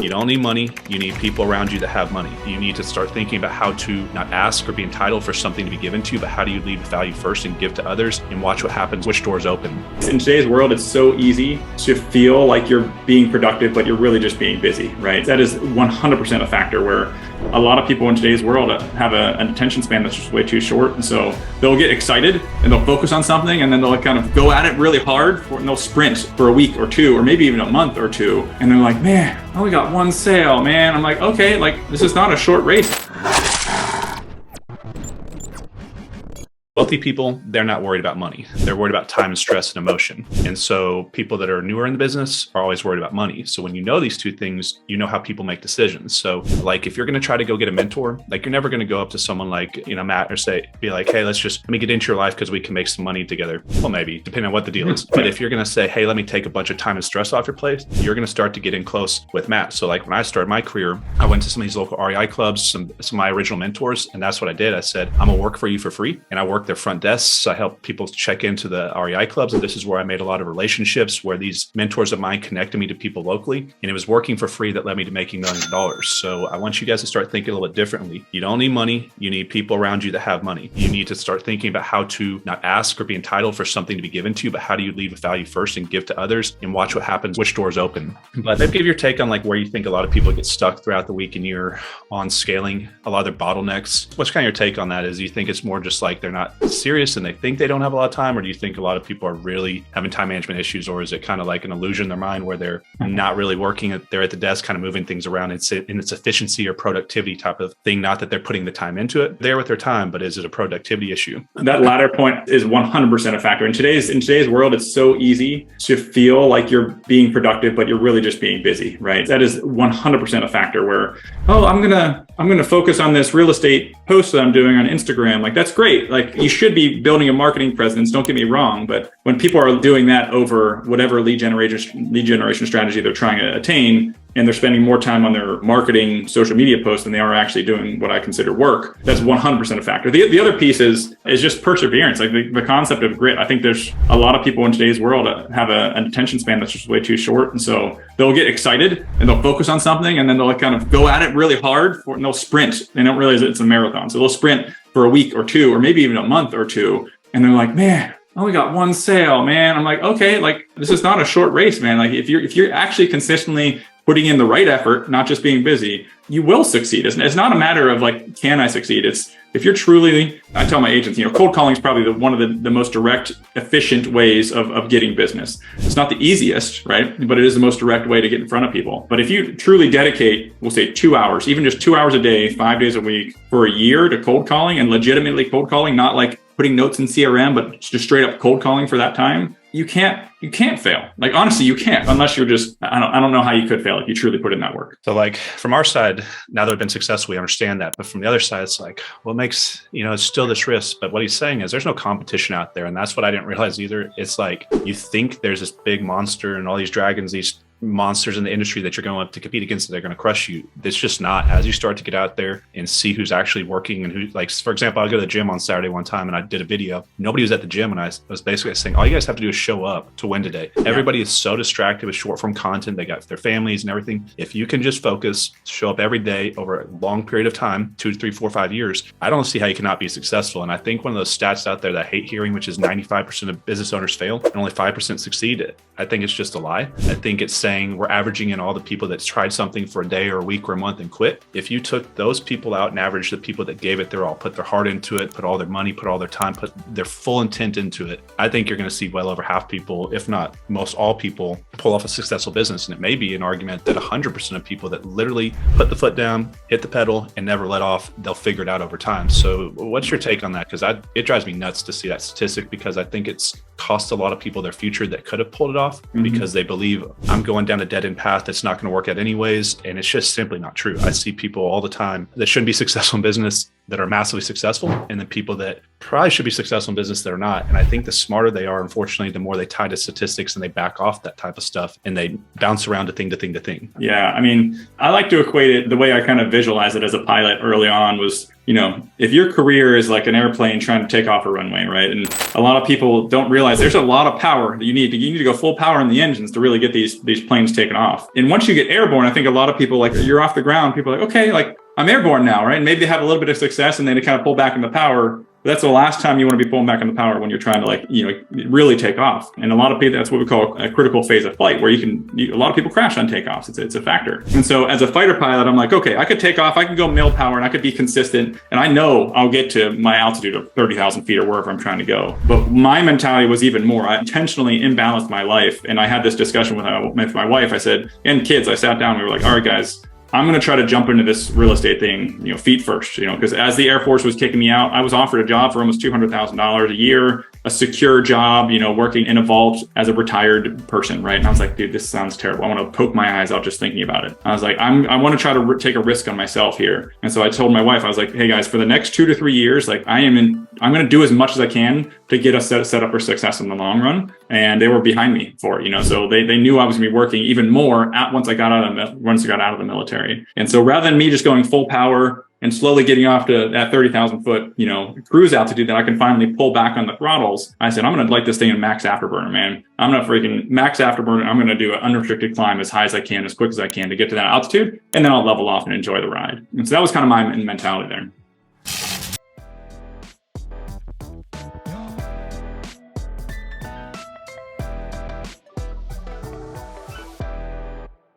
You don't need money. You need people around you that have money. You need to start thinking about how to not ask or be entitled for something to be given to you, but how do you lead with value first and give to others and watch what happens, which doors open. In today's world, it's so easy to feel like you're being productive, but you're really just being busy, right? That is 100% a factor where a lot of people in today's world have an attention span that's just way too short. And so they'll get excited and they'll focus on something and then they'll kind of go at it really hard and they'll sprint for a week or two, or maybe even a month or two. And they're like, man, I only got one sale, man. I'm like, okay, like this is not a short race. Wealthy people, they're not worried about money. They're worried about time and stress and emotion. And so people that are newer in the business are always worried about money. So when you know these two things, you know how people make decisions. So like if you're going to try to go get a mentor, like you're never going to go up to someone like, Matt, or be like, hey, let me get into your life because we can make some money together. Well, maybe, depending on what the deal is. But if you're going to say, hey, let me take a bunch of time and stress off your plate, you're going to start to get in close with Matt. So like when I started my career, I went to some of these local REI clubs, some of my original mentors. And that's what I did. I said, I'm going to work for you for free. And I worked their front desks. I helped people check into the REI clubs. And this is where I made a lot of relationships where these mentors of mine connected me to people locally. And it was working for free that led me to making millions of dollars. So I want you guys to start thinking a little bit differently. You don't need money. You need people around you that have money. You need to start thinking about how to not ask or be entitled for something to be given to you, but how do you lead with value first and give to others and watch what happens, which doors open. But maybe give your take on like where you think a lot of people get stuck throughout the week and year on scaling, a lot of their bottlenecks. What's kind of your take on that? Is you think it's more just like they're not serious and they think they don't have a lot of time, or do you think a lot of people are really having time management issues, or is it kind of like an illusion in their mind where they're not really working, they're at the desk kind of moving things around, in its efficiency or productivity type of thing, not that they're putting the time into it, they're with their time, but is it a productivity issue? That latter point is 100% a factor. In today's world, it's so easy to feel like you're being productive, but you're really just being busy, right? That is 100% a factor where, oh, I'm gonna focus on this real estate post that I'm doing on Instagram. Like that's great. Like you should be building a marketing presence. Don't get me wrong, but when people are doing that over whatever lead generation strategy they're trying to attain, and they're spending more time on their marketing social media posts than they are actually doing what I consider work, that's 100% a factor. The other piece is just perseverance, like the concept of grit. I think there's a lot of people in today's world have an attention span that's just way too short. And so they'll get excited and they'll focus on something and then they'll kind of go at it really hard and they'll sprint. They don't realize it's a marathon. So they'll sprint for a week or two, or maybe even a month or two. And they're like, man, I only got one sale, man. I'm like, okay, like this is not a short race, man. Like if you're actually consistently putting in the right effort, not just being busy, you will succeed. It's not a matter of like, can I succeed? It's if you're truly, I tell my agents, cold calling is probably one of the most direct, efficient ways of getting business. It's not the easiest, right? But it is the most direct way to get in front of people. But if you truly dedicate, we'll say 2 hours, even just 2 hours a day, 5 days a week for a year to cold calling, and legitimately cold calling, not like putting notes in CRM, but just straight up cold calling for that time, you can't fail. Like, honestly, you can't, unless you're just, I don't know how you could fail if you truly put in that work. So like from our side, now that we've been successful, we understand that. But from the other side, it's like, what makes, it's still this risk. But what he's saying is there's no competition out there. And that's what I didn't realize either. It's like, you think there's this big monster and all these dragons, these monsters in the industry that you're going up to compete against, that they're going to crush you. It's just not. As you start to get out there and see who's actually working and who, like, for example, I go to the gym on Saturday one time and I did a video. Nobody was at the gym and I was basically saying, all you guys have to do is show up to win today. Everybody is so distracted with short form content. They got their families and everything. If you can just focus, show up every day over a long period of time, 2 to 3, 4, 5 years, I don't see how you cannot be successful. And I think one of those stats out there that I hate hearing, which is 95% of business owners fail and only 5% succeed, I think it's just a lie. I think it's saying we're averaging in all the people that's tried something for a day or a week or a month and quit. If you took those people out and averaged the people that gave it their all, put their heart into it, put all their money, put all their time, put their full intent into it, I think you're going to see well over half people, if not most all people, pull off a successful business. And it may be an argument that 100% of people that literally put the foot down, hit the pedal, and never let off, they'll figure it out over time. So what's your take on that? Because it drives me nuts to see that statistic, because I think it's cost a lot of people their future that could have pulled it off because they believe I'm going down a dead end path that's not going to work out anyways. And it's just simply not true. I see people all the time that shouldn't be successful in business that are massively successful, and then people that probably should be successful in business that are not. And I think the smarter they are, unfortunately, the more they tie to statistics and they back off that type of stuff and they bounce around to thing to thing to thing. Yeah. I mean, I like to equate it, the way I kind of visualize it as a pilot early on was, if your career is like an airplane trying to take off a runway, right? And a lot of people don't realize there's a lot of power that you need to go full power in the engines to really get these planes taken off. And once you get airborne, I think a lot of people, like, you're off the ground, people are like, okay, like, I'm airborne now, right? And maybe they have a little bit of success and then they kind of pull back into power. But that's the last time you want to be pulling back into power, when you're trying to really take off. And a lot of people, that's what we call a critical phase of flight, where a lot of people crash on takeoffs. It's a factor. And so as a fighter pilot, I'm like, okay, I could take off, I can go mil power, and I could be consistent. And I know I'll get to my altitude of 30,000 feet or wherever I'm trying to go. But my mentality was even more. I intentionally imbalanced my life. And I had this discussion with my wife. I said, and kids, I sat down, we were like, all right, guys, I'm going to try to jump into this real estate thing, feet first, because as the Air Force was kicking me out, I was offered a job for almost $200,000 a year, a secure job, working in a vault as a retired person, right? And I was like, dude, this sounds terrible. I want to poke my eyes out just thinking about it. I was like, I want to try to take a risk on myself here. And so I told my wife, I was like, hey guys, for the next 2 to 3 years, like I'm going to do as much as I can to get us set up for success in the long run. And they were behind me for it, so they knew I was going to be working even more once I got out of the military. And so rather than me just going full power and slowly getting off to that 30,000 foot, cruise altitude that I can finally pull back on the throttles, I said, I'm going to light this thing in max afterburner, man. I'm going to freaking max afterburner. I'm going to do an unrestricted climb as high as I can, as quick as I can to get to that altitude. And then I'll level off and enjoy the ride. And so that was kind of my mentality there.